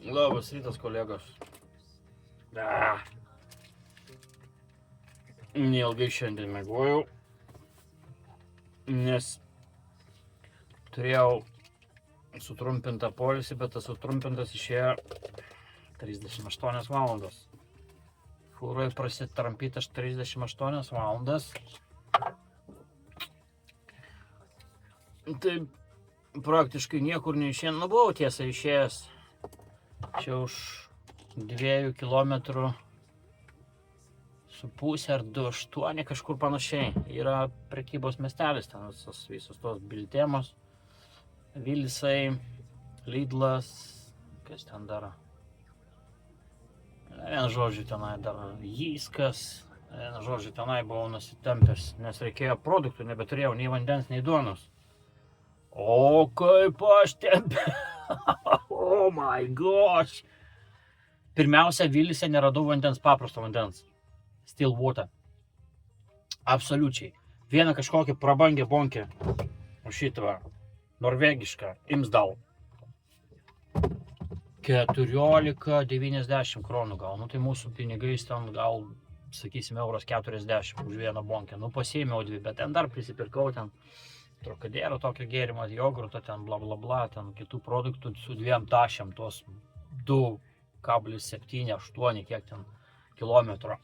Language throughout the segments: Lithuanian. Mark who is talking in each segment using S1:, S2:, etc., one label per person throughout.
S1: Labas rytas, kolegos. Neilgai šiandien miegojau, nes turėjau sutrumpintą poilsį, bet tas sutrumpintas išėjo 38 valandas. Fūroje prasitrampytas 38 valandas. Tai praktiškai niekur neišėjau. Nu, buvau tiesa išėjęs. Čia už 2 kilometrų su pusė ar 2,8 kažkur panašiai. Yra prekybos miestelis, ten visos tos Biltemos, Vilsai, Lidlas, kas ten dar. Vieną žodžiu tenai dar Jyskas, vieną žodžiu tenai buvau nusitempęs, nes reikėjo produktų, nebeturėjau nei vandens, nei duonos. O kaip aš tempė! Oh my gosh! Pirmiausia, Vilse neradau vandens, paprasto vandens. Still water. Absoliučiai. Vieną kažkokią prabangę bonkę. O šitą norvegišką. Imsdal. 14,90 kronų gal. Nu tai mūsų pinigais ten gal, sakysim, €40 už vieną bonkę. Nu pasiėmiau 2, bet ten dar prisipirkau ten trokadėlio tokio gėrimo, jogurto, ten bla bla bla, ten kitų produktų su 2 tašėm, tos 2,7, 8, kiek ten kilometrų.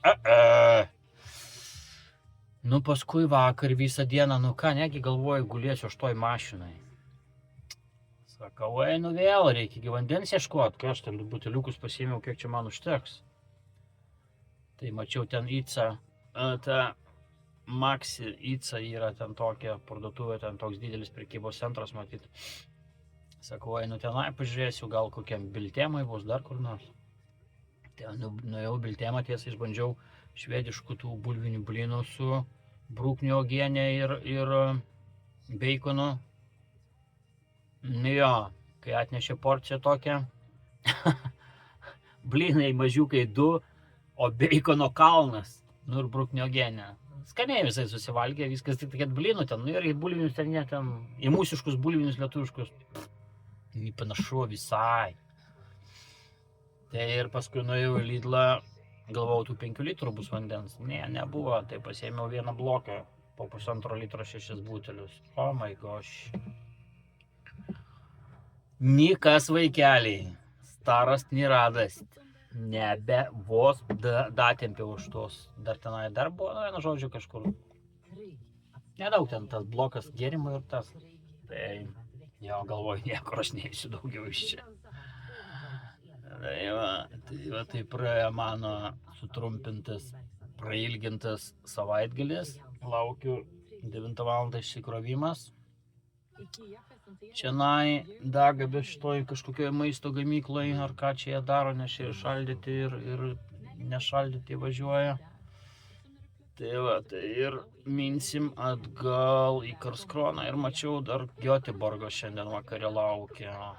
S1: Nu paskui vakar visą dieną, nu ką, negi galvoju, gulėsiu aš toj mašinai. Sakau, einu vėl, reikia vandens ieškot, kai aš ten buteliukus pasiėmiau, kiek čia man užteks. Tai mačiau ten Ica, ta Maxi Ica yra ten tokia parduotuvė, ten toks didelis prekybos centras matyt. Sakau, einu tenai, pažiūrėsiu, gal kokiam Biltemai bus dar kur nors. Ten nuėjau Biltemą, tiesa, išbandžiau švediškų tų bulvinių blynų su bruknių uogiene ir beikonu. Nu jo, kai atnešė porciją tokią, blynai mažiukai 2, o beikono kalnas, nu ir bruknių uogienė. Skaniai visai susivalgė, viskas tik kad blynų ten, nu ir į bulvinius ten, ne ten, į mūsiškus bulvinius lietuviškus, panašu visai. Tai ir paskui nuėjau į Lidlą, galvojau, tų 5 litrų bus vandens. Ne, nebuvo, tai pasiėmiau vieną bloką, po 1,5 litro 6 butelius. Oh my gosh. Nikas vaikeliai, staras neradas. Nebe vos datempiau už tos. Dar tenai dar buvo, vienu žodžiu, kažkur. Nedaug ten tas blokas gėrimo ir tas. Tai jo, galvoju, niekur aš neįsiu daugiau iš čia. Tai praėjo mano sutrumpintas, prailgintas savaitgalis. Laukiu 9 valandą išsikrovimas. Čianai dega šitoj kažkokioje maisto gamykloje, ar ką čia jie daro, nes čia ir šaldyti, ir nešaldyti važiuoja. Tai ir minsim atgal į Karlskroną ir mačiau dar Göteborgo šiandien vakare laukia.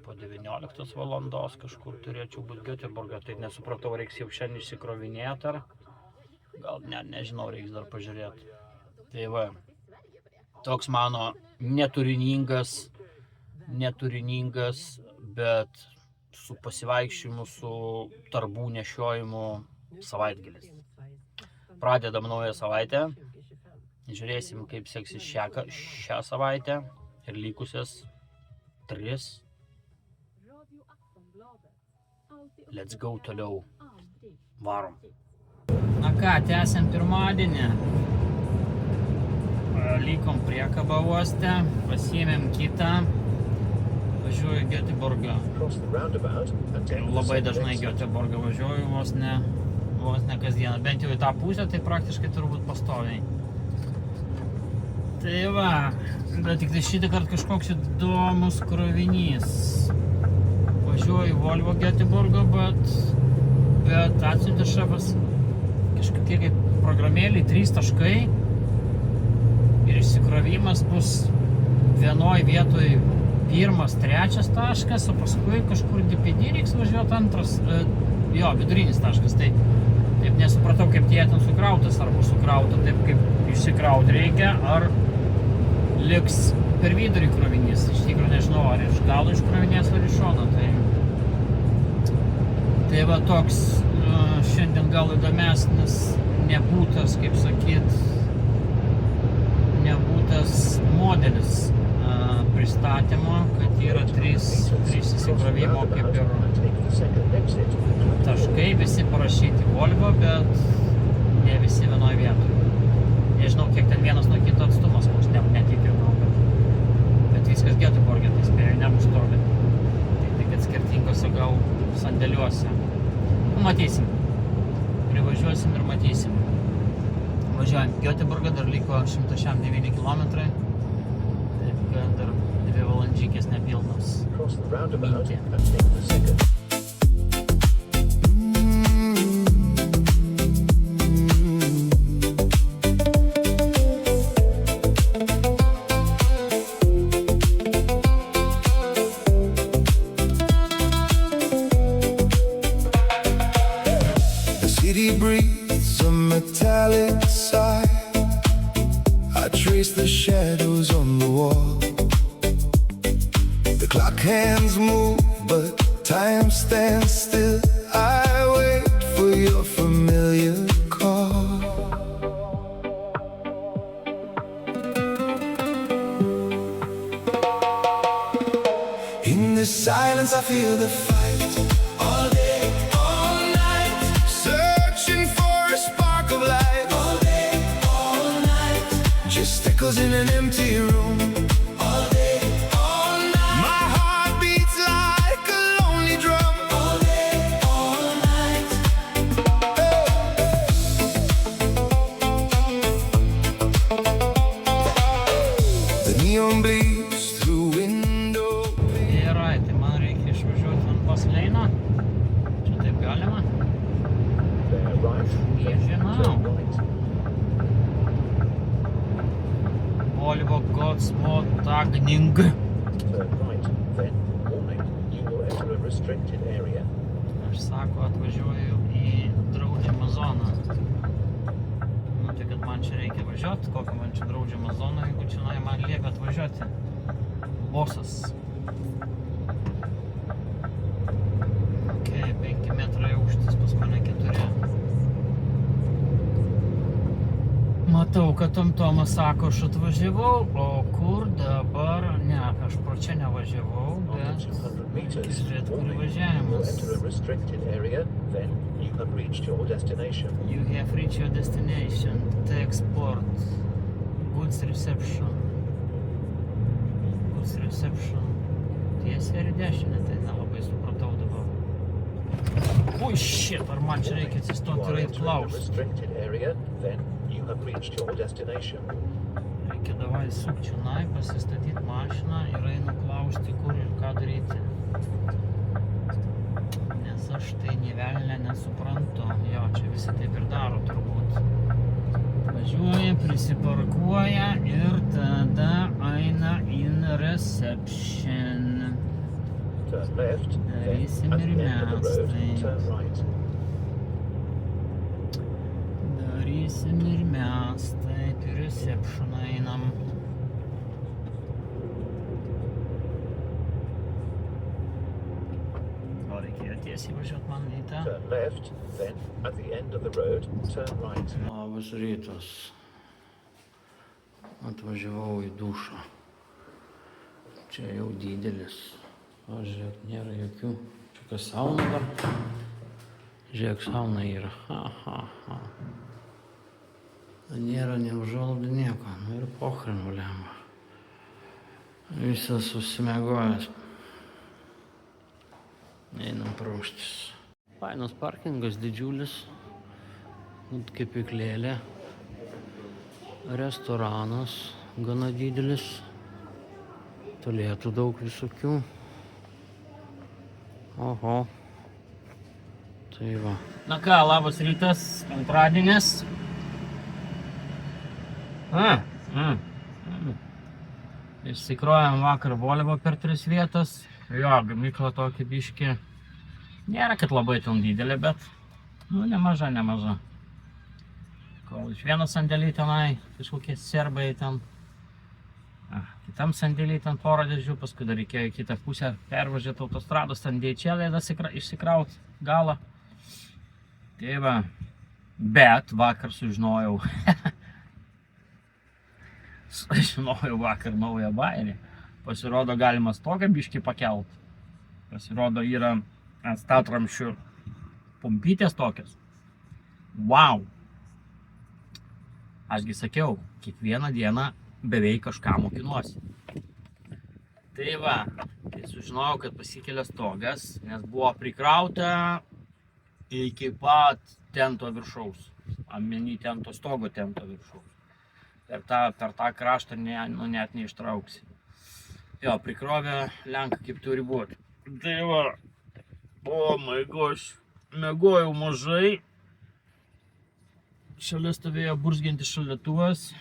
S1: Po 19 valandos kažkur turėčiau būti Göteborgo, tai nesupratau, reiks jau šiandien išsikrovinėti ar gal nežinau, reiks dar pažiūrėti. Tai va, toks mano neturiningas, bet su pasivaikščiojimu, su tarbų nešiojimu savaitgalis. Pradedam naują savaitę, žiūrėsim, kaip seksis šią savaitę ir likusias 3. Let's go toliau. Varom. Na ką, tęsiam pirmadienį. Likom priekabą uoste, pasiėmėm kitą. Važiuoju į Göteborgą. Labai dažnai Göteborgą važiuoju, vos ne kasdieną. Bent jau į tą pusę, tai praktiškai turbūt pastoviai. Tai va, bet tik tai šitą kartą kažkoks įdomus krovinys. Važiuoju Volvo Göteborgo, bet atsiuntė šefas kažkokie kaip programėlį 3 taškai ir išsikrovimas bus vienoj vietoj 1, 3 taškas, o paskui kažkur DPD reiks važiuoti 2, vidurinis taškas. Tai taip nesupratau, kaip tie ten sukrautas, arba sukrauta taip, kaip išsikrauti reikia, ar liks per vidurį krovinys. Iš tikrųjų nežinau, ar iš galo iškrovinės, ar iš šono. Tai Tai va toks šiandien gal įdomesnis nebūtas, kaip sakyt, nebūtas modelis pristatymo, kad yra trys įsikrovimo kaip ir taškai, visi parašyti Volvo, bet ne visi vienoje vietoje. Nežinau, kiek ten vienas nuo kito atstumas, koks netikrinau, bet viskas Göteborge, tai spėjau, nebus to, bet tik kad skirtingose gal sandėliuose. Matysim. Privažiuosim ir matysim. Važiuojam Göteborgą, dar liko 109 kilometrai, taip kad dar 2 valandžykės nepilnos. Mintį.
S2: City breathes a metallic sigh. I trace the shadows on the wall. The clock hands move, but time stands still. I wait for your familiar call. In the silence I feel the fight. All day, all night, searching for a spark of light. All day, all night, just echoes in an empty room. All day, all night, my heart beats like a lonely drum. All day, all night, the neon bleeds through window.
S1: Gerai, tai man reikia išvažiuoti ant Pasleino. Čia taip galima? Nežinau. Volvo Godsmo Tagning. Aš sako, atvažiuoju į draudžiamą zoną. Nu, tai kad man čia reikia važiuoti, kokią man čia draudžiamą zoną, jeigu čia man liepia atvažiuoti. Bosas. Ok, 5 metrai aukštis, pas mane 4. Matau, kad Tomas sako, aš atvažiavau, o kur dabar? Ne, aš pro čia nevažiavau, bet žiūrėt, kur važiavimas. You have reached your destination. T-Export. Goods reception. Goods reception. Tiesiai ir dešinė, tai nelabai supratau dabar. Ui, shit, ar man čia reikia atsistoti ir eit klausti. Reikia davai sukčiunai, pasistatyti mašiną ir einu klausti, kur ir ką daryti. Nes aš tai nė velnio nesuprantu. Jo, čia visi taip ir daro turbūt. Važiuoja, prisiparkuoja ir tada eina in reception. Darysim ir mes taip. Darysim ir mes taip, į reception einam. Gal reikėjo tiesiai važiuoti man į tą? Labas rytas. Atvažiavau į dušą. Čia jau didelis. O, žiūrėk, nėra jokių. Čia kas sauna dar? Žiūrėk, sauna yra. Nėra ne užuolaidų nieko. Nu ir pochryn valemba. Visas susimegojęs. Einam praustis. Fainas parkingas, didžiulis. Kepyklėlė. Restoranas gana didelis. Turėtų daug visokių. Oho. Tai va. Na ką, labas rytas, antradienis. Išsikrovėm vakar Volvo per 3 vietas. Jo, gamykla tokį biškį. Nėra, kad labai ten didelė, bet nemaža. Kol iš vieną sandėlį tenai, kažkokie serbai ten. Kitam sandėlį ten porą dėžių, paskui dar reikėjo į kitą pusę pervažiuoti autostrados, ten DHL išsikrauti galą. Tai va, bet vakar sužinojau vakar naują bairį. Pasirodo, galima stogą biškį pakelt. Pasirodo, yra ant statramsčių pompytės tokias. Wow! Ašgi sakiau, kiekvieną dieną beveik kažką mokinuosi. Tai va, tai sužinojau, kad pasikelia stogas, nes buvo prikrauta iki pat tento viršaus. Ameny tento stogo tento viršaus. Per tą kraštą net neištrauksi. Jo, prikrovė lenka kaip turi būti. Tai va, oh my gosh, mėgojau mažai. Šalia stovėjo burzgiantis šaldytuvas.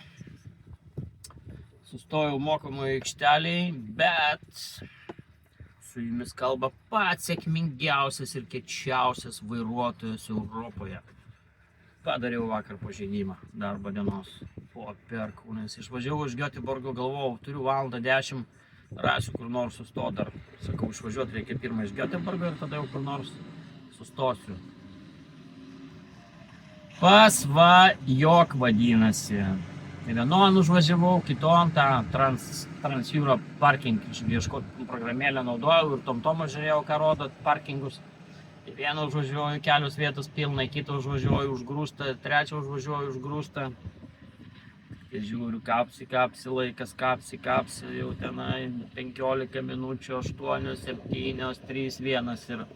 S1: Sustojau mokamoje aikšteliai, bet su jumis kalba pats sėkmingiausias ir kiečiausias vairuotojas Europoje. Padariau vakar pažeidimą darbo dienos po perkūnais. Išvažiavau iš Göteborgo, galvojau, turiu 1:10, rasiu kur nors sustoti dar. Sakau, išvažiuoti reikia pirmą iš Göteborgo ir tada jau kur nors sustosiu. Pasvajok vadinasi. Vienon užvažiavau, kiton tą Trans-Euro parking ieškoti programėlę naudojau ir TomTomą žiūrėjau, ką rodo parkingus. Vieną užvažiuoju, kelios vietos pilnai, kitą užvažiuoju užgrūstą, trečią užvažiuoju užgrūstą. Žiūriu, kapsi, laikas, kapsi, jau tenai 15 minučių, 8, 7, 3, 1 ir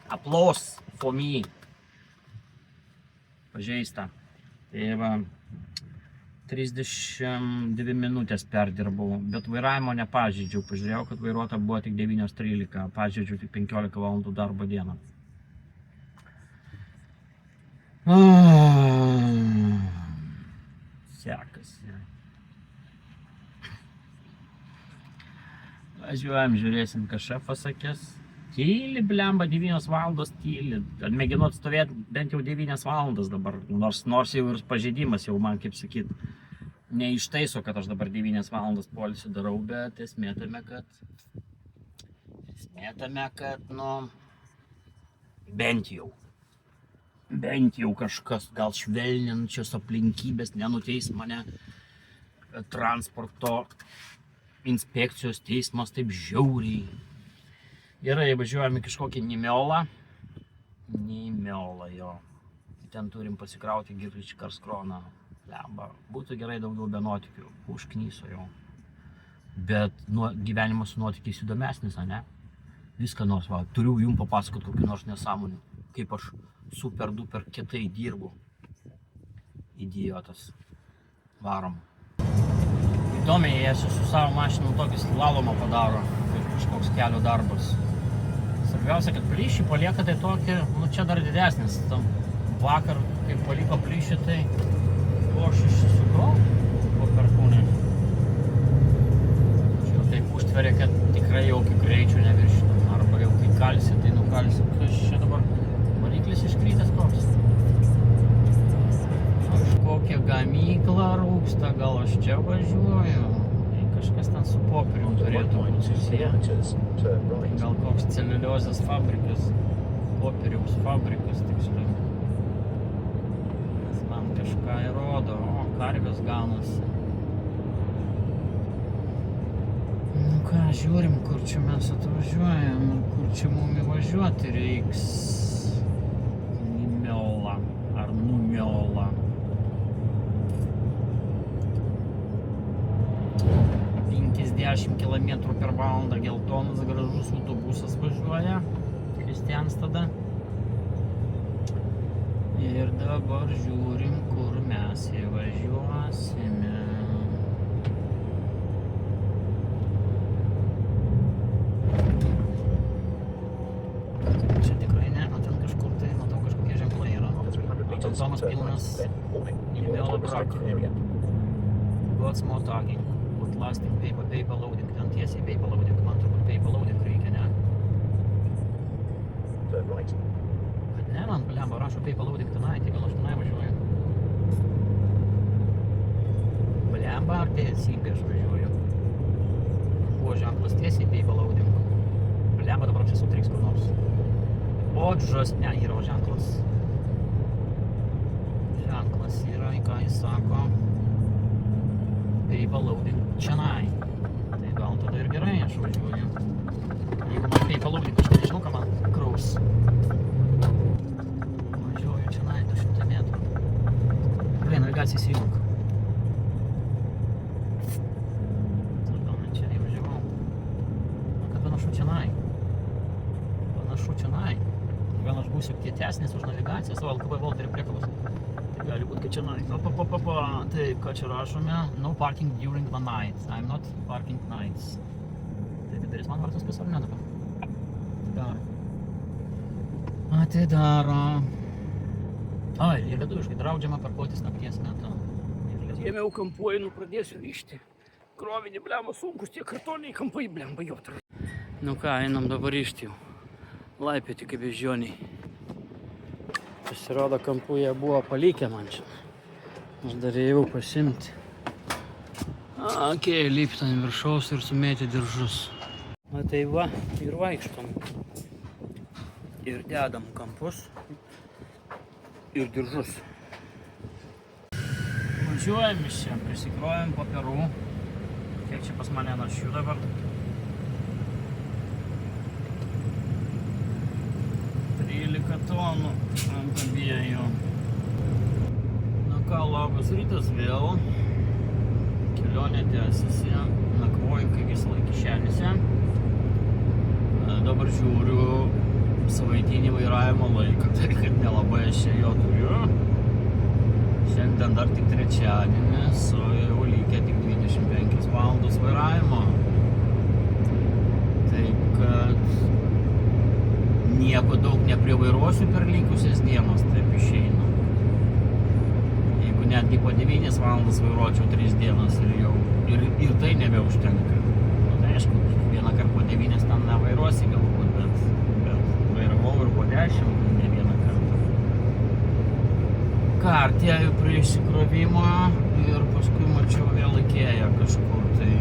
S1: applause for me. Pažeista. Tai va, 32 minutės perdirbau, bet vairavimo nepažeidžiau. Pažiūrėjau, kad vairuota buvo tik 9:13, pažeidžiau tik 15 valandų darbo dieną. Sekasi. Važiuojam, žiūrėsim, ką šefas sakės. Tyli, blemba, 9 valandos tyli. Mėginu atstovėti bent jau 9 valandas dabar, nors jau ir pažeidimas jau man, kaip sakyt, neištaiso, kad aš dabar 9 valandas poilsį darau, bet esmė tame, kad, nu, bent jau kažkas, gal švelninčios aplinkybės nenuteis mane transporto inspekcijos teismas taip žiauriai. Gerai, važiuojame kažkokį Nimeolą, jo. Ten turim pasikrauti Girlič Karskroną. Lemba, būtų gerai daugiau be nuotykių, užknyso jau. Bet gyvenimas su nuotykiais įdomesnis, ne? Viską nors, va, turiu jums papasakoti kokį nors nesąmonį, kaip aš super duper kietai dirbu. Idiotas. Varom. Įdomiai, jie su savo mašinu tokį slalomą padaro, kaip kažkoks kelio darbas. Svarbiausia, kad plyšį palieka tai tokį, nu čia dar didesnis. Tam vakar, kai paliko plyšį, tai aš išsisukau po perkūnį. Čia taip užtveria, kad tikrai jokių greičių neviršinam. Arba jau kai kalsi, tai nukalsi. Kas čia dabar variklis iškrytęs koks? Kažkokia gamykla rūksta, gal aš čia važiuoju. Kažkas ten su popierium turėtų būti susiję. Gal koks celiuliozės fabrikas, popieriaus fabrikas, tiksliau. Nes man kažką įrodo, o karvės gaunasi. Nu ką, žiūrim, kur čia mes atvažiuojam ir kur čia mum įvažiuoti reiks. Nimeolą ar Numeolą. 10 km per valandą geltonas gražus autobusas važiuoja, Kristianstada. Ir dabar žiūrim, kur mes įvažiuosime. Čia tikrai ne, ten kažkur tai, matau, kažkokie ženklai yra. Tomas pilnas Nimeolą brak. Lots more talking. Lasting paper loading, ten tiesiai paper loading, man turbūt paper loading reikia, ne? Bet ne, man blemba rašo paper loading tenai, tai gal aš tenai važiuoju. Blemba, ar teisingai aš važiuoju? Buvo ženklas tiesiai paper loading. Blemba, dabar aš esu triks kur nors. Odžas, ne, yra ženklas. Ženklas yra, į ką jis sako. Paper loading čionai. Tai gal tada ir gerai aš važiuoju. Jeigu man paper loading, aš nežinau, ką man kraus. Važiuoju čionai 200 metrų. Gerai, navigacija įsijung. Gal man čia įvažiavau. Kad panašu čionai. Gal aš būsiu kietesnis už navigacijas, o LKB Volterį priekabas. Tai gali būti, kad čia Taip, ką čia rašome? No parking during the night. I'm not parking nights. Tai atidarys man vartus kas ar ne dabar? Atidaro. Ai, ir lietuviškai draudžiama parkuotis nakties metu.
S3: Ėmiau kampuoju, pradėsiu ryžti. Krovinį, blemba, sunkus tie kartoniai kampai, blemba, jotrai.
S1: Nu ką, einam dabar ryžti jau. Laipioti kaip beždžioniai. Pasirodo, kampų jie buvo palikę man čia. Aš dar ėjau pasimti. Okei, lipti ant viršaus ir sumėti diržus. Na tai va, ir vaikštom. Ir dedam kampus. Ir diržus. Važiuojam iš čia, prisikrovėm popierų. Kiek čia pas mane našių dabar? 13 tonų ant abiejų. Na ką, labas rytas vėl. Kelionė tęsiasi. Nakvoju kaip visą laiką kišenėse. Dabar žiūriu savaitinį vairavimo laiką, tai kad nelabai aš čia jo turiu. Šiandien dar tik trečiadienis, o jau lygia tik 25 valandos vairavimo. Taip kad nieko daug neprivairuosiu per likusias dienas, taip išeina. Jeigu netgi po 9 valandas vairuočiau 3 dienas ir jau ir tai nebeužtenka. Nu, tai aišku, vieną kartą po 9 ten nevairuosi galbūt, bet vairavau ir po 10, ne vieną kartą. Ką, artėjau prie išsikrovimo ir paskui mačiau vėl Ikėją kažkur, tai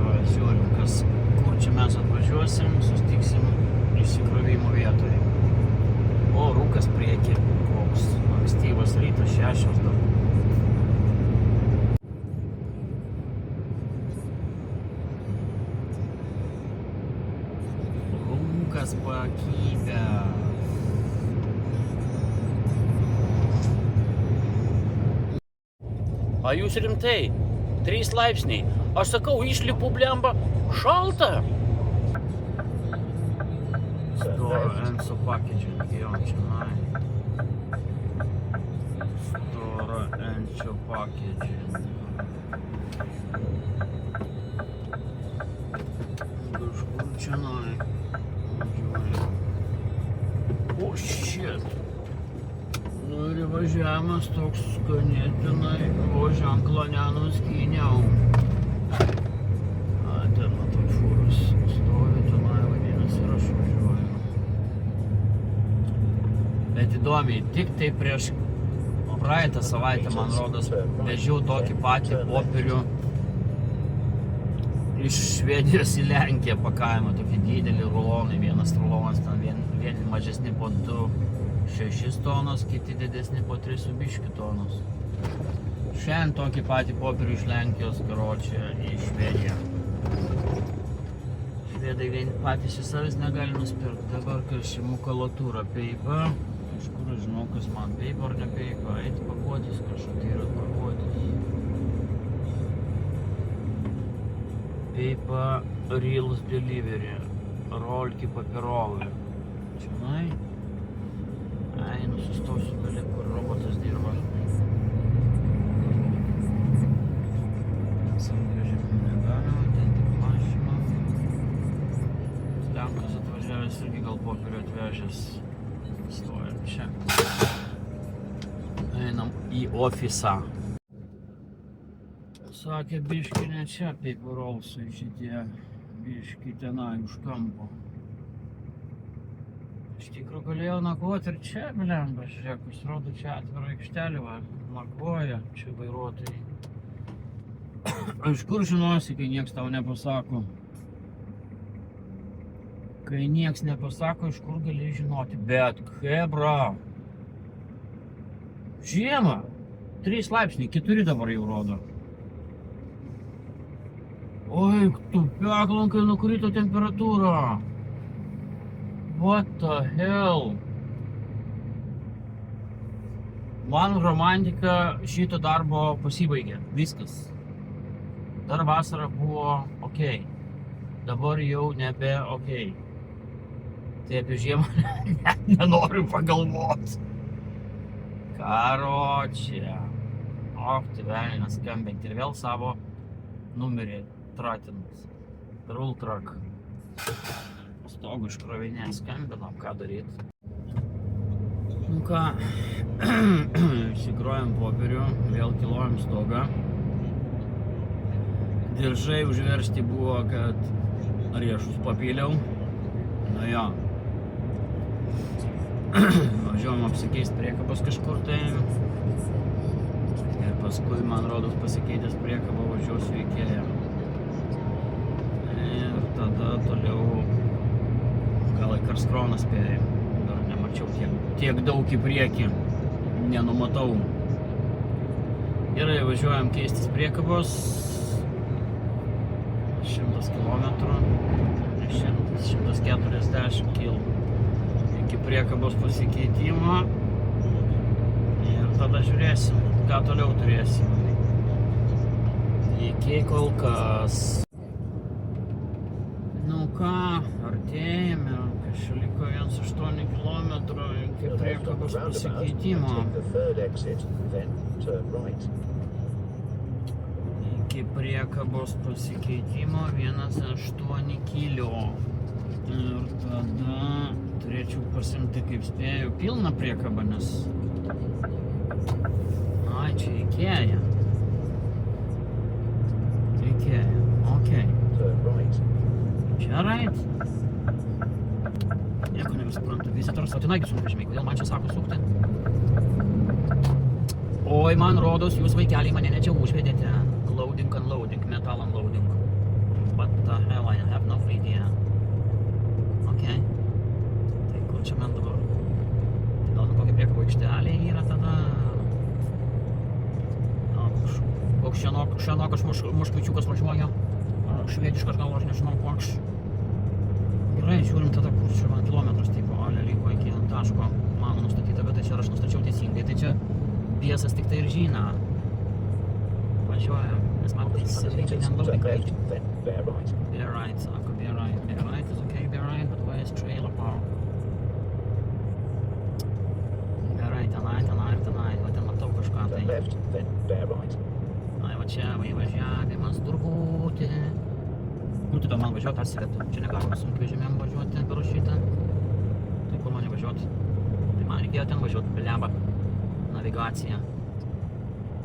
S1: va, žiūrim, kur čia mes atvažiuosim, sustiksim išsikrovimo vietoje. O, rūkas prieki, koks ankstyvas rytas, 6 dabar. Rūkas pakybęs. A jūs rimtai? 3 laipsniai. Aš sakau, išlipu blemba, šalta. Store and so packaging, jo, čionai. Store and so packaging. Kažkur čionai. O, shit. Nu ir važiavimas toks ganėtinai, o ženklo nenuskyniau. Ten matau fūras stovi, tenai vadinasi ir aš važiuoju. Bet įdomiai, tik tai prieš praeitą savaitę, man rodos, vežiau tokį patį popierių iš Švedijos į Lenkiją pakavimą, tokį didelį rulonai, vienas rulonas, ten vieni mažesni po 2,6 tonos, kiti didesni po 3,5 tonos. Šiandien tokį patį popierių iš Lenkijos, karočią, į Švediją. Švedai vieni patys į savęs negali nusipirkti. Dabar kažkaip kalatūra peipa. Kažkur žinau, kas man peipa ar ne peipa. Eiti pakuotis, kažkokie yra pakuotis. Peipa Reels Delivery. Rolki papierovai. Čionai. Einu, sustosiu gali, kur robotas dirba. Sankvežimų negalima, ten tik mašina. Lenkas atvažiavęs irgi gal popierių atvežęs. Stojam čia. Einam į ofisą. Sakė, biški ne čia paper rollsai šitie. Biški tenai už kampo. Iš tikrųjų galėjau nakvoti ir čia, blemba, žiūrėk, pasirodo čia atvira aikštelė, va, nakvoja čia vairuotojai. Iš kur žinosi, kai nieks tau nepasako? Kai nieks nepasako, iš kur gali žinoti. Bet hebra. Žiemą. 3 laipsniai, 4 dabar jau rodo. Oi, tu peklankai nukrito temperatūra. What the hell? Man romantika šito darbo pasibaigė. Viskas. Dar vasara buvo okei. Dabar jau nebe okei. Tai apie žiemą net nenoriu pagalvoti. Karočią. Tai velnias skambinti ir vėl savo numerį tratint. Rultrak. Stogų iškrovinė skambinam, ką daryti. Nu ką, išsikrojam popierių, vėl kilojam stogą. Diržai užversti buvo, kad riešus papyliau. Nu jo. Važiuojam apsikeist priekabas kažkur tai. Ir paskui, man rodos, pasikeitęs priekabą važiuosiu į Ikėją. Ir tada toliau gal į Karskroną spėjau. Dar nemačiau tiek daug į priekį. Nenumatau. Gerai, važiuojam keistis priekabos. 100 kilometrų. 140 kil. Iki priekabos pasikeitimo. Ir tada žiūrėsim, ką toliau turėsim. Iki kol kas. Nu ką, artėjame. Kažkaip liko 1,8 kilometrų iki priekabos pasikeitimo. Iki priekabos pasikeitimo 1,8 kilio. Ir tada turėčiau pasimti, kaip spėjau, pilną priekabą, nes... Ai, čia Ikėja. Ikėja, okei. Čia right. Nieko nebesuprantu. Visitors, o tenaigi sunkvežimiai, kodėl man čia sako sukti? Oi, man rodos, jūs vaikeliai mane ne čia užvedėte. Loading, unloading, metal unloading. What the hell, I have no idea. Okei. Tai kur čia man dabar? Tai gal kokia priekabų aikštelė yra tada? Koks šianokas muškvičiukas važiuoja. Švediškas gal, aš nežinau koks. Gerai, žiūrim tada, kur čia man kilometras tipo, ale liko iki taško mano nustatyta, bet tai čia aš nustačiau teisingai. Tai čia biesas tik tai ir žina. Važiuojam, nes man reikia nenlauk tikrai. Bear right, sako, bear right. Bear right is okay, bear right, but where is trailer park? Bear right, tenai, va ten matau kažką tai. Ai, va čia, įvažiavimas turbūt. Kur tu man važiuoti, atsivetu? Čia negalima sunkvežimiam važiuoti per šitą. Tai kur man važiuoti? Tai man reikėjo ten važiuoti, beliaba. Navigacija.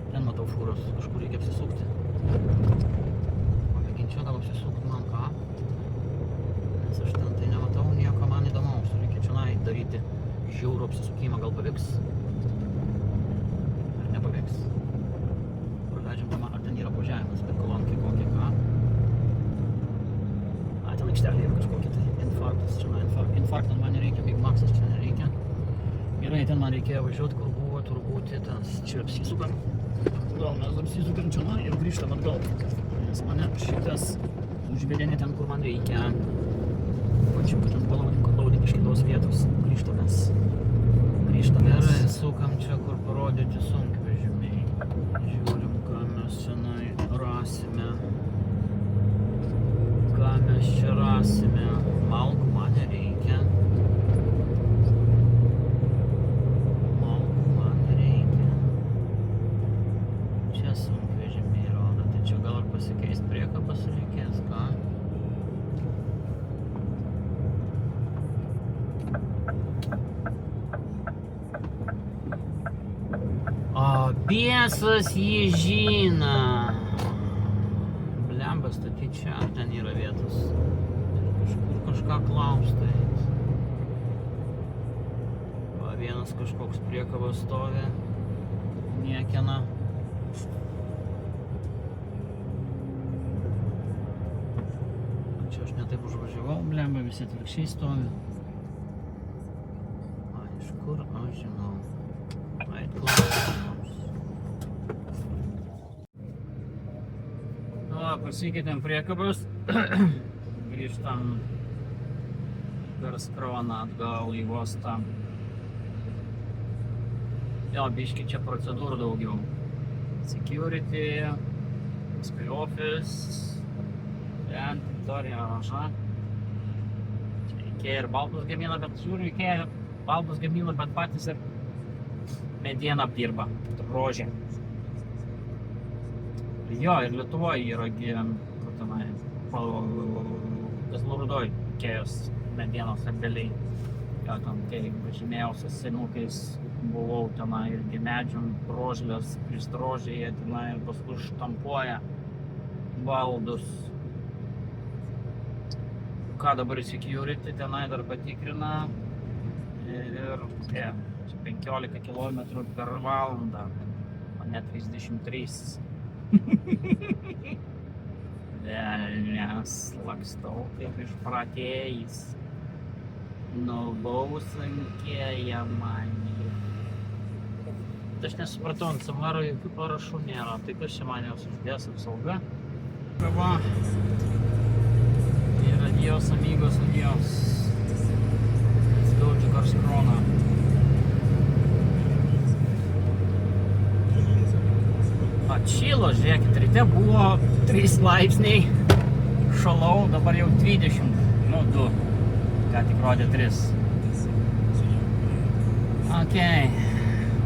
S1: Ten matau fūros, kažkur reikia apsisukti. Pamėginčiau gal apsisukti man ką. Nes aš ten tai nematau nieko man įdomaus. Reikia čia daryti žiaurų apsisukimą, gal pavyks. Ar nepavyks. Praleidžiam tą man, ar ten yra važiavimas, bet kolonkai kokie ką. A, ten aikštelė yra kažkokia tai infarktas. Čia infarktas man nereikia, Big Maxas čia nereikia. Gerai, ten man reikėjo važiuoti, kur buvo turbūt tas čia apsisukam. Gal mes apsisukam čia ir grįžtam atgal. Nes mane šitas užvedė ne ten, kur man reikia. Pačiu, kad ten loading iš kitos vietos. Grįžtamės. Gerai, sukam čia, kur parodyti sunkvežimiai. Žiūrim, ką mes senai rasime. Ką mes čia rasime. Malkų man nereikia. Sunkvežimiai rodo, tai čia gal ir pasikeist priekabas reikės, ką? O, biesas jį žina. Blemba, statyt čia, ar ten yra vietos? Kažkur kažką klaustai. Va, vienas kažkoks priekabas stovi. Niekina. taip užvažiavau, blemba, visi atvirkščiai stovi. A, iš kur aš žinau. Ait, kur aš žinau. Nu, pasikeitėm priekabas. Grįžtam per skroną atgal į uostą. Jo, biški čia procedūrų daugiau. Security, paskui office, ten Victoria Aranža. Čia Ikea ir baldus gamina, bet žiūriu, Ikea baldus gamina, bet patys ir medieną apdirba, rožė. Jo, ir Lietuvoje yra kur tenai, Kazlų Rūdoj medienos sandėliai. Jo, ten, kai važinėjausias senukais, buvau tenai irgi medžiam rožlės, pristrožėje tenai ir paskui štampuoja baldus. Ką dabar security tenai dar patikrina ir 15 km per valandą, o ne 33. Velnias, lakstau kaip išpratėjęs. Nubausinkėja mane. Aš nesupratau, ant Samaro jokių parašų nėra. Tai kas čia man jos uždės apsauga? Kava. Ir adios, amigos, adios. Let's go to Karlskrona. Atšilo, žiūrėkit, ryte buvo 3 laipsniai. Šalau, dabar jau 20. Nu, 2. Ką tik rodė 3. Okei,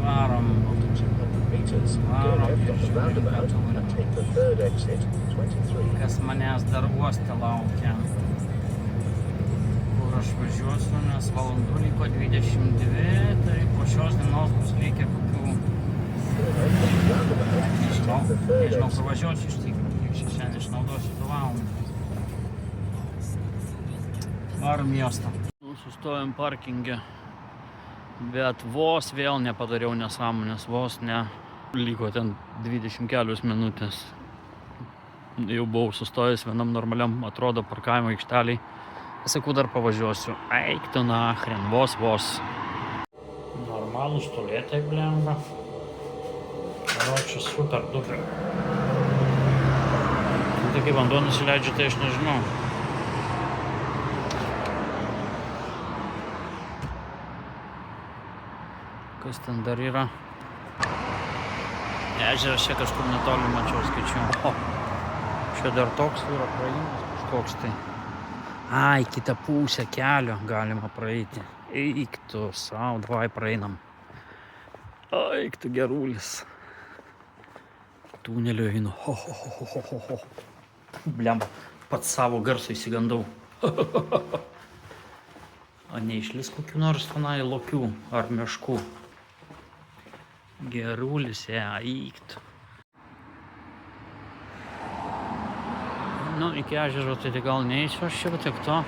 S1: varom. Kas manęs dar uoste laukia. Kur aš važiuosiu, nes valandų liko 22, tai po šios dienos bus likę kokių... Nežinau, kur važiuosiu iš tikrųjų, kiek šiandien išnaudosiu 2 valandą. Varom miestą. Sustojom parkinge, bet vos vėl nepadariau nesąmonės, vos ne. Liko ten 20 kelios minutės. Jau buvau sustojęs vienam normaliam, atrodo, parkavimo aikšteliai. Sakau, dar pavažiuosiu. Eik tu nachren, vos. Normalūs tualetai, blemba. Čia super duper. Tai kaip vanduo nusileidžia, tai aš nežinau. Kas ten dar yra? Ežeras čia kažkur netoli mačiau, skaičiau. Čia dar toks yra praėjimas kažkoks tai. Ai, kitą pusę kelio galima praeiti. Eik tu sau, davai praeinam. Eik tu gerulis. Tuneliu einu. Ho. Blemba, pats savo garsą įsigandau. O neišlis kokių nors tenai lokių ar meškų. Gerulis, eik tu. Nu, iki ežero tai gal neįsiu aš čia, bet tik to.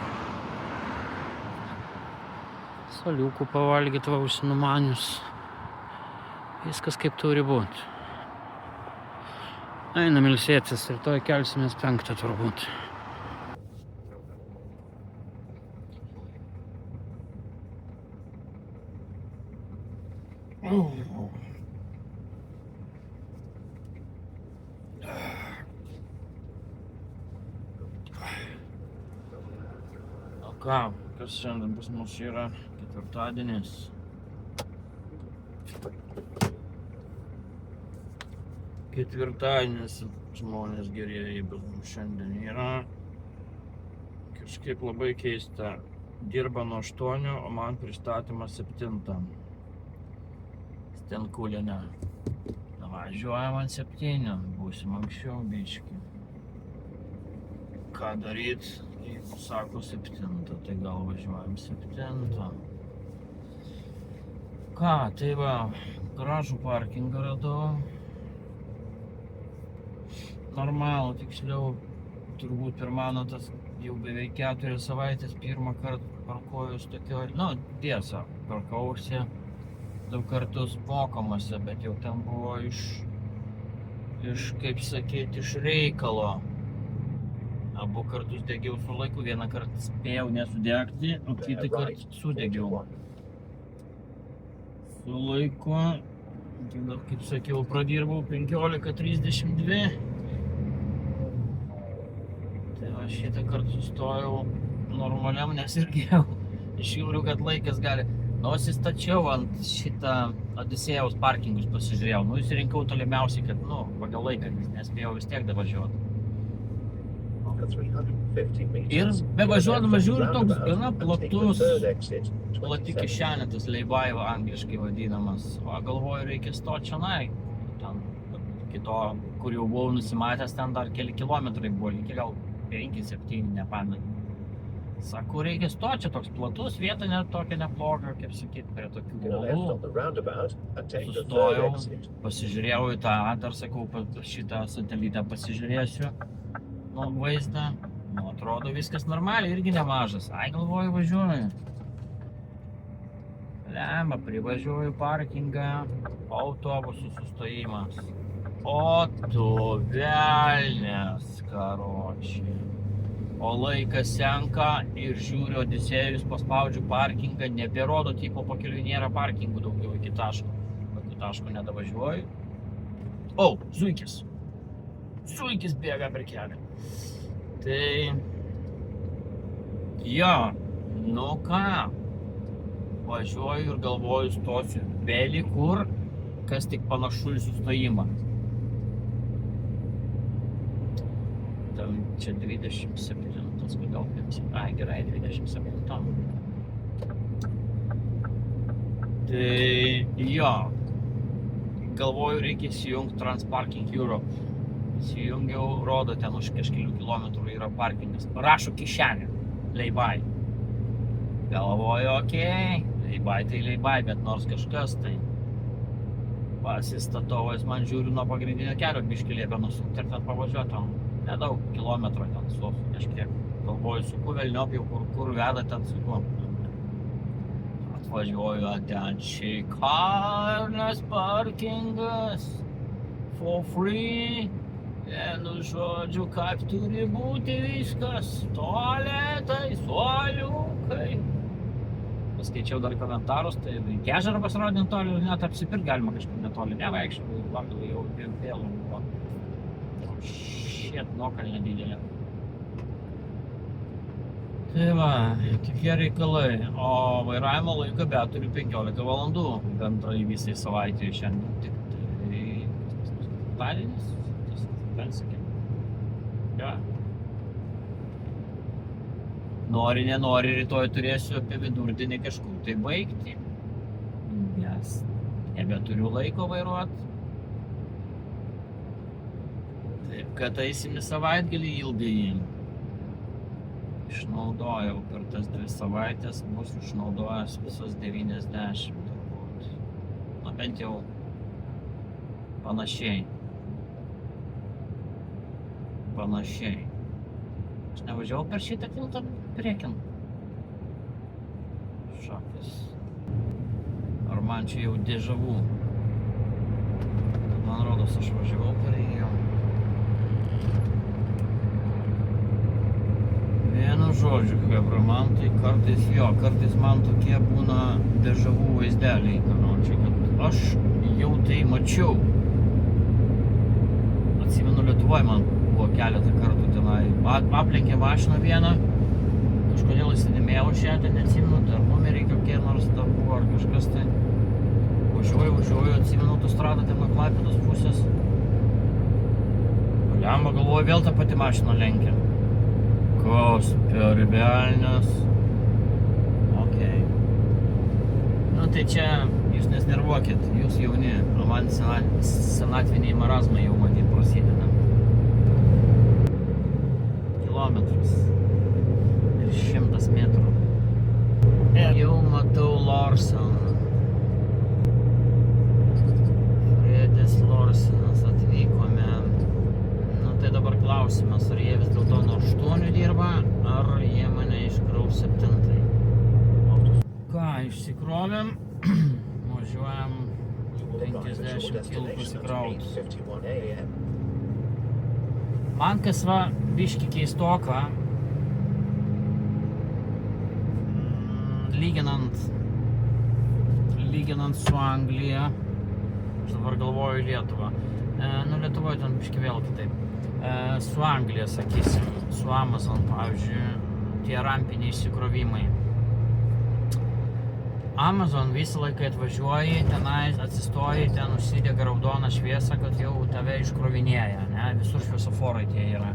S1: Saliukų pavalgyt va užsinumanius. Viskas kaip turi būt. Einam ilsėtis, rytoj kelsimės 5 turbūt. Ką, kas šiandien pas mus yra ketvirtadienis. Ketvirtadienis žmonės gerieji pas mus šiandien yra. Kažkaip labai keista. Dirba nuo 8, o man pristatymas 7. Stenkulinė. Važiuojam ant 7, būsim anksčiau biškį. Ką daryt? Jeigu sako 7, tai gal važiuojam 7. Ką, tai va, gražų parkingą radau. Normalų, tiksliau, turbūt per mano tas jau beveik 4 savaitės pirmą kartą parkuojus tokioj, nu, tiesa, parkausi 2 kartus mokamose, bet jau ten buvo iš kaip sakyti, iš reikalo. Abu kartus degiau su laiku, vieną kartą spėjau nesudegti, o kitą kartą sudegiau. Su laiku, kaip sakiau, pradirbau 15:32. Tai va šitą kartą sustojau normaliam, nes irgi jau žiūriu, kad laikas gali. Nusistačiau ant šitą Odisėjaus parkingus pasižiūrėjau. Įsirinkau tolimiausiai, kad, pagal laiką, nespėjau vis tiek davažiuoti. Ir bevažiuodamas žiūriu, toks gana platus, plati kišenė, tas lay-by angliškai vadinamas. O galvoju, reikia stoti čionai. Ten kito, kur jau buvau nusimatęs, ten dar keli kilometrai buvo, iki gal 5-7, nepamenu. Sako, reikia stoti, čia toks platus, vieta net tokia nebloga, kaip sakyt, prie tokių uolų. Sustojau, pasižiūrėjau į tą, dar sakau, šitą satelitą pasižiūrėsiu, vaizdą. Atrodo viskas normaliai, irgi nemažas. Galvoju, važiuoju. Lemba, privažiuoju parkingą, autobusų sustojimas. O tu velnias, karočiai. O laikas senka ir žiūriu Odisėjus, paspaudžiu parkingą, neberodo, tipo pakeliui nėra parkingų daugiau iki taško. Iki taško nedavažiuoju. Zuikis. Zuikis bėga per kelią. Tai... Jo, ką? Važiuoju ir galvoju, stosiu belį kur, kas tik panašu į sustojimą. Čia 27, kodėl 50. Gerai, 27. Tai jo, galvoju, reikia įsijungti Transparking Europe. Įsijungiau, rodo, ten už kažkelių kilometrų yra parkingas. Rašo kišenė, lay-by. Galvoju, okei, lay-by tai lay-by, bet nors kažkas tai. Pasistatau, man žiūriu nuo pagrindinio kelio, biškį liepia nusukti ir ten pavažiuotam. Nedaug kilometrų ten su kažkiek. Galvoju, suku velniop jau kur veda ten suku. Atvažiuoju ten šikarnas parkingas. For free. Vienu žodžiu, kaip turi būti viskas. Tualetai, suoliukai. Paskaičiau dar komentarus, tai Kežerą pasirodė netoli, net apsipirkt galima kažkur netoli. Nevaikščiau, gal jau vėlų buvo. Nuokalnė didelė. Tai va, tokie reikalai. O vairavimo laiką bet turiu 15 valandų bendrai visai savaitėje šiandien. Tik tai... Tadienis? Bent sakė. Ja. Nori, nenori, rytoj turėsiu apie vidurdienį kažkur tai baigti. Nes nebeturiu laiko vairuoti. Taip, kad eisim į savaitgalį ilgai. Išnaudojau per tas 2 savaitės, bus išnaudojęs visas 90 turbūt. Bent jau panašiai. Aš nevažiavau per šitą tiltą priekin. Šakas. Ar man čia jau dėžavų? Man rodos, aš važiavau per jį jau. Vienu žodžiu, hebra, man tai kartais man tokie būna dežavų vaizdeliai, karočiai, kad aš jau tai mačiau. Atsimenu, Lietuvoje man buvo keletą kartų tenai, aplenkė mašiną vieną, kažkodėl įsidėmėjau šią, ten neatsimenu, ar numeriai kokie nors dar buvo, ar kažkas tai. Važiuoju, atsimenu autostradą ten nuo Klaipėdos pusės. Lemba, galvoju, vėl tą pati mašiną lenkia. Kas per velnias. Okei. Tai čia, jūs nesnervuokit, jūs jauni, o man senatviniai marazmai jau matyt prasideda. Kilometrus. Ir 100 metrų. Jau matau Larson. Fredis Larsonas atvykome. Tai dabar klausimas, ar jie vis dėlto nuo 8 dirba, ar jie mane iškraus 7. Ką, išsikrovėm, važiuojam 50 kilų pasikrauti. Man kas va, biški keistoka, lyginant su Anglija, aš dabar galvoju Lietuvą. Lietuvoje ten biški vėl kitaip. Su Anglija, sakysim, su Amazon, pavyzdžiui, tie rampiniai įsikrovimai. Amazon visą laiką atvažiuoji, tenai atsistoji, ten užsidega raudona šviesa, kad jau tave iškrovinėja, ne? Visur šviesoforai tie yra.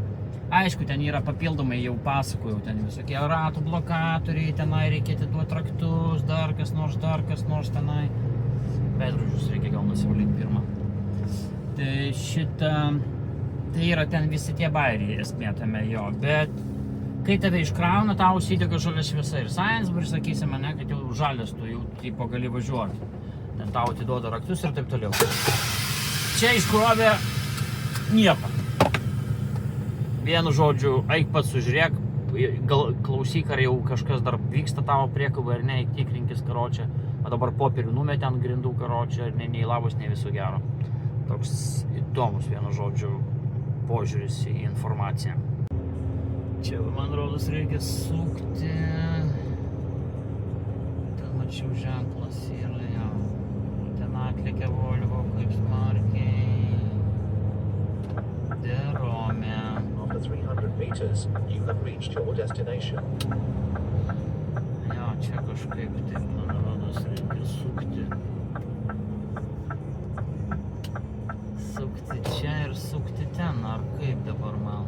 S1: Aišku, ten yra papildomai, jau pasakojau, ten visokie ratų blokatoriai, tenai reikia atiduoti raktus, dar kas nors tenai. Veidrodžius reikia gal nusivalyti pirmą. Tai tai yra ten visi tie bairiai esmė tame jo, bet kai tave iškrauna, tau užsidega žalia šviesa ir Sainsbury, sakysime, ne, kad jau žalias tu jau tipo gali važiuoti. Ten tau atiduoda raktus ir taip toliau. Čia iškrovė nieko. Vienu žodžiu, eik pats sužiūrėk, klausyk, ar jau kažkas dar vyksta tavo priekabą ar ne, eik tikrinkis karočią. O dabar popierių numetė ant grindų karočią ir nei labas, nei viso gero. Toks įdomus, vienu žodžiu, požiūris į informaciją. Čia, man rodos, reikia sukti. Ten mačiau ženklas yra jau. Ten atlėkė Volvo kaip smarkiai. Derome.
S4: After 300 meters, you have reached your destination.
S1: Jo, čia kažkaip taip, man rodos, reikia sukti. Sukti čia ir sukti ten, ar kaip dabar man?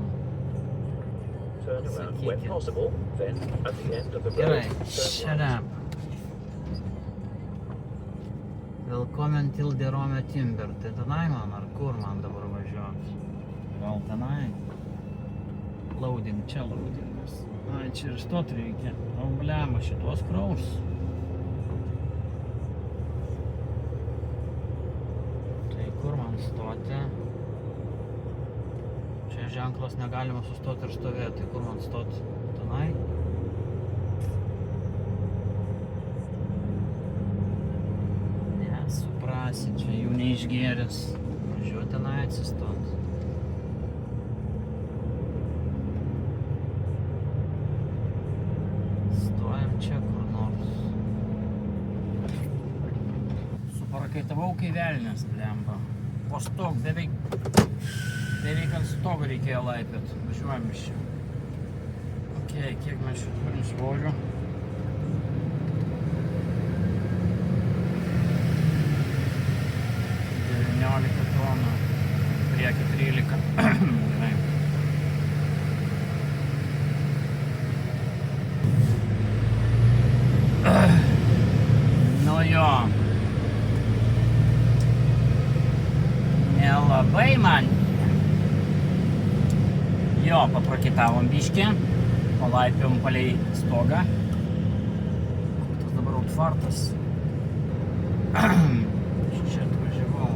S4: Turn around when possible, then at the end of the road,
S1: Gerai,
S4: turn right.
S1: Welcome till Derome Timber. Tai tenai man, ar kur man dabar važiuoti? Gal tenai? Loading, čia loadingas. Ai, čia ir stot reikia. O, blema, šitos kraus. Tai kur man stoti? Čia ženklas negalima sustoti ir stovėti. Tai kur man stoti? Tenai? Nesuprasi, čia jau neišgėręs. Važiuoju tenai atsistot. Stojam čia kur nors. Suparakaitavau kai velnias, blemba. Po stog, beveik ant stogo reikėjo laipiot. Važiuojam iš čia. Okei, kiek mes čia turim svorio? Priekį 13. Gerai. Nu jo. Nelabai man. Jo, paprakitavom biškį. Palaipiom palei stogą. Tas dabar autvartas. Čia atvažiavau.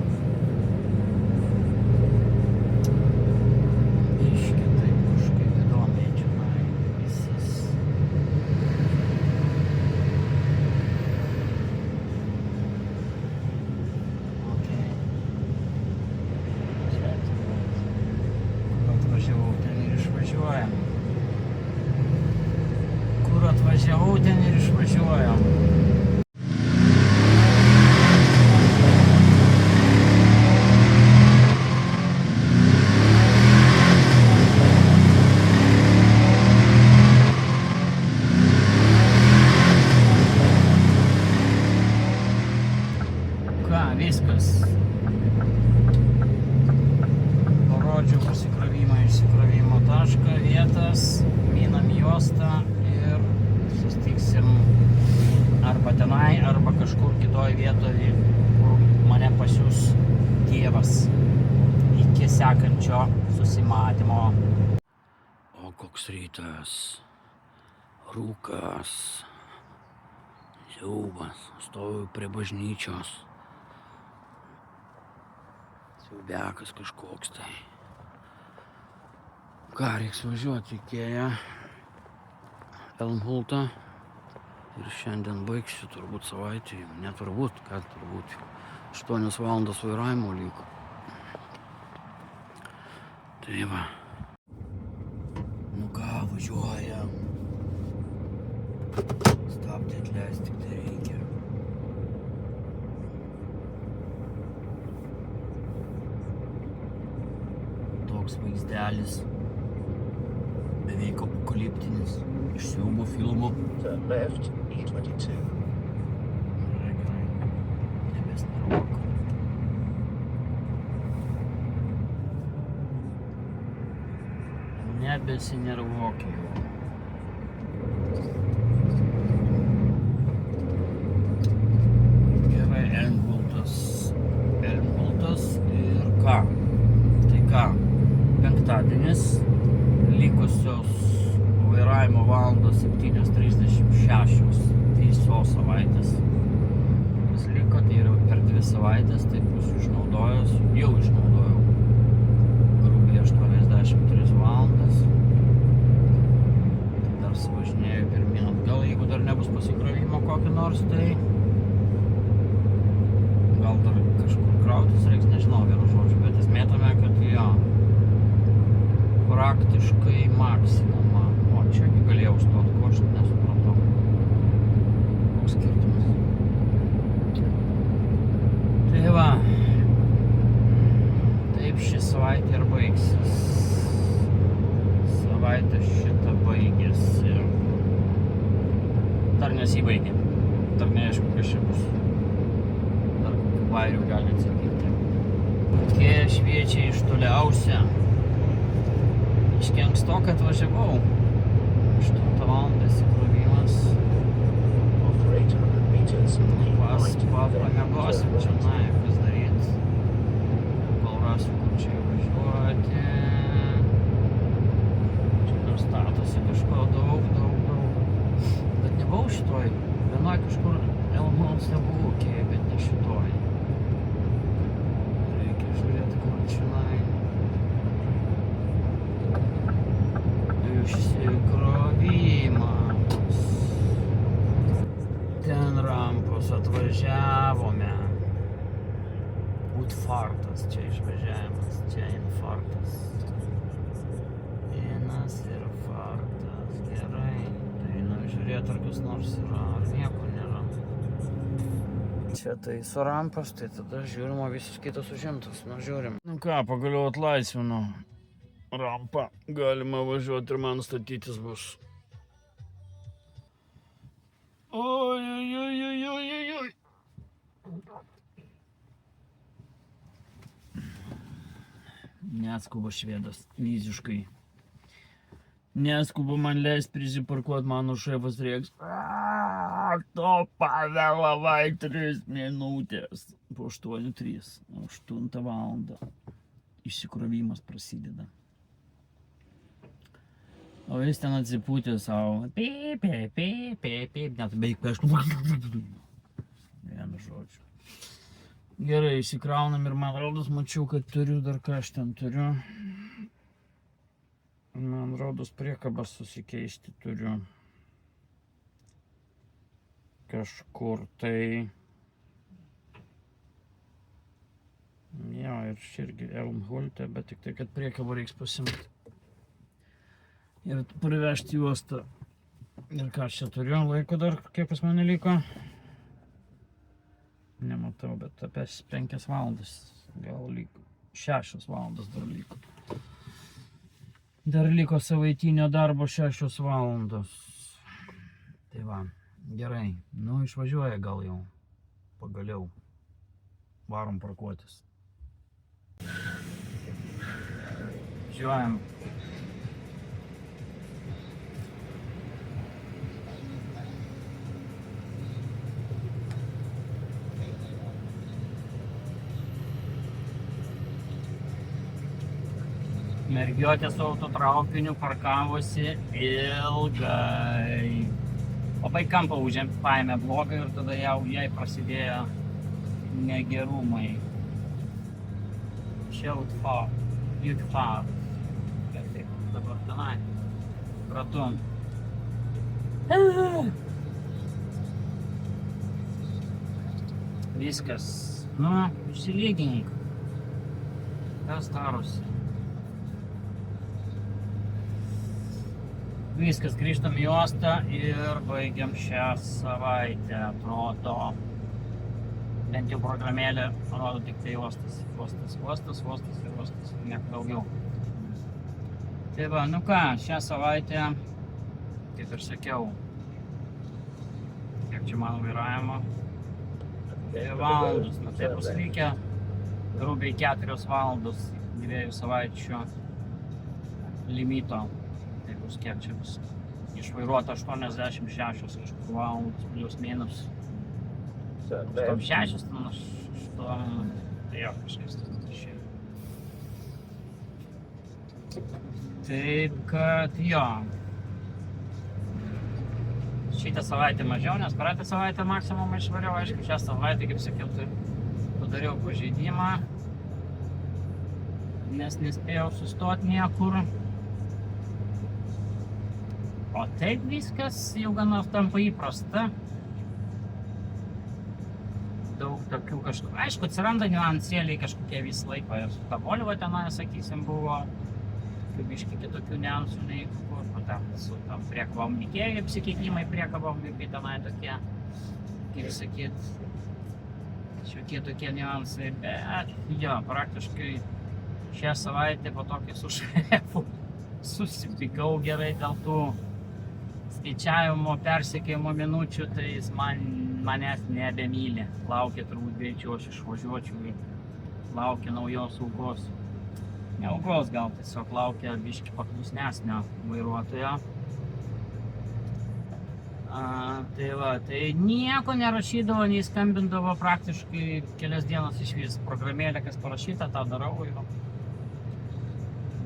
S1: Kur atvažiavau, ten ir išvažiuojam. Ką, viskas. Parodžiau išsikrovimo tašką, vietas, minam juostą ir sustiksim arba tenai, arba kažkur kitoj vietoje, kur mane pasiūs Dievas iki sekančio susimatymo. O koks rytas, rūkas, siaubas, stoviu prie bažnyčios, siaubiakas kažkoks tai. Ką, reiks važiuoti Ikėją, Elmhultą ir šiandien baigsiu turbūt savaitę, ne turbūt, ką turbūt, 8 valandas vairavimo liko. Tai va, Važiuojam. Stabdį atleisti tik tai reikia. Toks vaizdelis. Beveik apokaliptinis. Iš siaubo filmų.
S4: Turn left, E22.
S1: Gerai. Nebesnervuok. Nebesinervuok jau. Gerai, Elmhultas ir ką? Tai ką? Penktadienis, likusios vairavimo valandos 7:36 visos savaitės. Kas liko, tai yra per 2 savaitės, tai bus jau išnaudojau grubiai 83 valandas. Tai dar suvažinėjau pirmyn atgal, jeigu dar nebus pasikrovimo kokio nors, tai gal dar kažkur krautis reiks, nežinau, vienu žodžiu, bet esmė tame, kad jo praktiškai maksimumą. O čiagi galėjau stot, ko aš nesupratau. Koks skirtumas. Tai va, taip ši savaitė ir baigsis. Savaitė šitą baigėsi. Dar nesibaigė. Dar neaišku, kas čia bus. Dar kokių bairių gali atsitikti. Kokie šviečia iš toliausia. Iški ankstokai atvažiavau. 8 valandą įsikrovimas.
S4: After 800 meters, keep right, then
S1: Pamiegosim
S4: turn
S1: čia,
S4: right.
S1: kas daryt. Kol rasiu, kur čia važiuoti. Čia dar statosi kažko daug. Bet nebuvau šitoj. Vienoj kažkur Elmhultse buvau, bet ne šitoj. Reikia žiūrėti, kur čionai. Išsikrovimas. Ten rampos atvažiavome. Utfartas čia išvažiavimas, čia infarktas. Vienas ir fartas. Gerai. Tai žiūrėti, ar kas nors yra, ar nieko nėra. Čia tai su rampas, tai tada žiūrim, o visus kitos užimtos. Žiūrim. Nu ką, pagaliau atlaisvinu rampą. Galima važiuoti ir man statytis bus. Oi. Neskuba švedas, fiziškai. Neskuba man leis prisiparkuot, mano šefas reiks. Tu pavėlavai 3 minutės. Po 8:03, 8 valandą. Išsikrovimas prasideda. O jis ten atsipūtė savo. Pip, net beveik prieš. Vienu žodžiu. Gerai, išsikraunam ir man rodos, mačiau, kad turiu dar ką aš ten turiu. Man rodos, priekabas susikeisti turiu. Kažkur tai. Jo, ir irgi Elmhulte, bet tik tai, kad priekabą reiks pasimti. Ir privežti juostą. Ir ką aš čia turiu, laiko dar, kiek pas mane liko? Nematau, bet apie 5 valandas, gal liko. 6 valandas dar liko. Dar liko savaitinio darbo 6 valandos. Tai va, gerai. Nu, išvažiuoja gal jau. Pagaliau. Varom parkuotis. Važiuojam. Mergiotė su autotraukiniu parkavosi ilgai. Labai kampą paėmė blogą ir tada jau jai prasidėjo negerumai. Čia Utfart. Taip, dabar tenai. Ratu. Viskas. Nu, išsilygink. Kas darosi? Viskas, grįžtam į uostą ir baigiam šią savaitę, atrodo. Bent jau programėlė rodo tik tai uostas, nieko daugiau. Tai va, nu ką, šią savaitę, kaip ir sakiau, kiek čia mano vairavimo, 2 valandos, nu tai bus likę grubiai 4 valandos 2 savaičių limito. Tai bus kiek čia bus išvairuota 86 kažkur valandos plius minus. 86, nu 8, tai jo kažkas išėjo. Taip kad jo. Šitą savaitę mažiau, nes praeitą savaitę maksimumą išvariau, aišku, šią savaitę, kaip sakiau, tai padariau pažeidimą, nes nespėjau sustoti niekur. O taip viskas jau gana tampa įprasta. Daug tokių kažkokių, aišku, atsiranda niuansėliai kažkokie visą laiką ir su ta Volvo tenai, sakysim, buvo biški kitokių niuansų nei kur, su tam priekabom nikėjai apsikeitimai priekabom, kaip tenai tokie, kaip sakyt, šiokie tokie niuansai, bet jo, praktiškai šią savaitę po tokį su šefu susipykau gerai dėl tų skaičiavimo, persekiojimo minučių, tai jis manęs nebemyli. Laukia turbūt greičiau, aš išvažiuočiau ir laukia naujos augos. Ne augos, gal tiesiog laukia biški paklusnesnio vairuotojo. Tai va, tai nieko nerašydavo, nei skambindavo praktiškai kelias dienas išvis. Programėlė, kas parašyta, tą darau jau.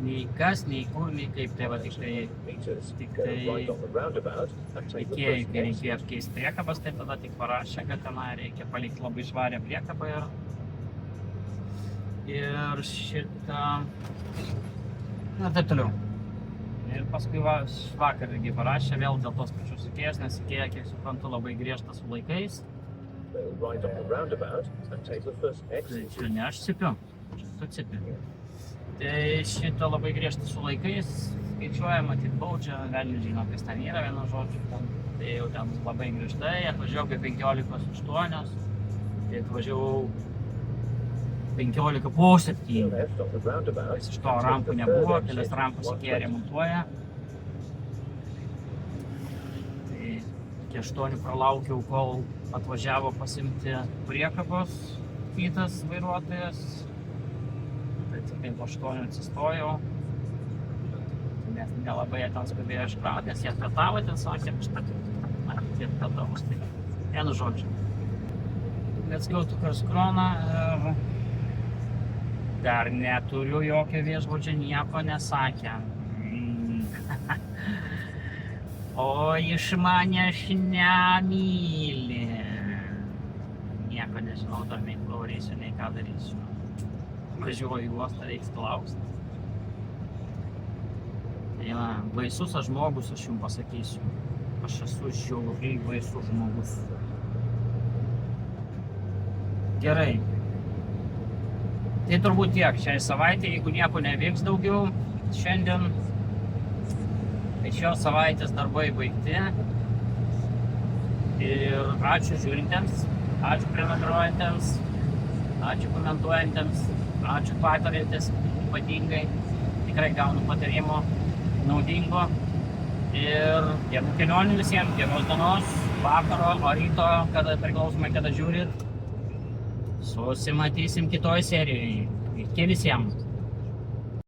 S1: Nei kas, nei kur, nei kaip, tai va tik tai reikėjo, kai reikėjo apkeisti priekabas, tai tada tik parašė, kad tenai reikia palikti labai švarę priekabą ir šitą, na taip toliau. Ir paskui vakar irgi parašė vėl dėl tos pačios Ikėjos, nes Ikėja, kiek suprantu, labai griežta su laikais. Tai čia ne aš cipiu, tu cipi. Tai šito labai griežta su laikais, skaičiuoja, matyt, baudžia, velnių žino, kas ten yra, vienu žodžiu, tai jau ten labai griežtai, atvažiavau apie 15:08, tai atvažiavau 15 po 7, nes iš to rampų nebuvo, kelias rampas Ikėja remontuoja. Tai iki 8 pralaukiau, kol atvažiavo pasimti priekabos kitas vairuotojas. Tai 5:08 atsistojau, nes nelabai ten skubėjo iškrauti, nes jie pietavo ten, sakė, tiek pietavus, tai vienu žodžiu. Let's go to Karlskrona ir dar neturiu jokio viešbučio, nieko nesakė. O iš manęs nemyli. Nieko nežinau, dar nei klaurysiu, nei ką darysiu. Važiuoju į uostą, reiks klausti. Tai va, baisus aš žmogus, aš jums pasakysiu. Aš esu žiauriai baisus žmogus. Gerai. Tai turbūt tiek šiai savaitė, jeigu nieko nevyks daugiau šiandien. Tai šios savaitės darbai baigti. Ir ačiū žiūrintiems, ačiū prenumeruojantiems, ačiū komentuojantiems, ačiū patariantiems ypatingai. Tikrai gaunu patarimų naudingo. Ir gerų kelionių visiems, geros dienos, vakaro, ryto, kada priklausomai, kada žiūrit. Susimatysim kitoj serijoje. Iki visiems.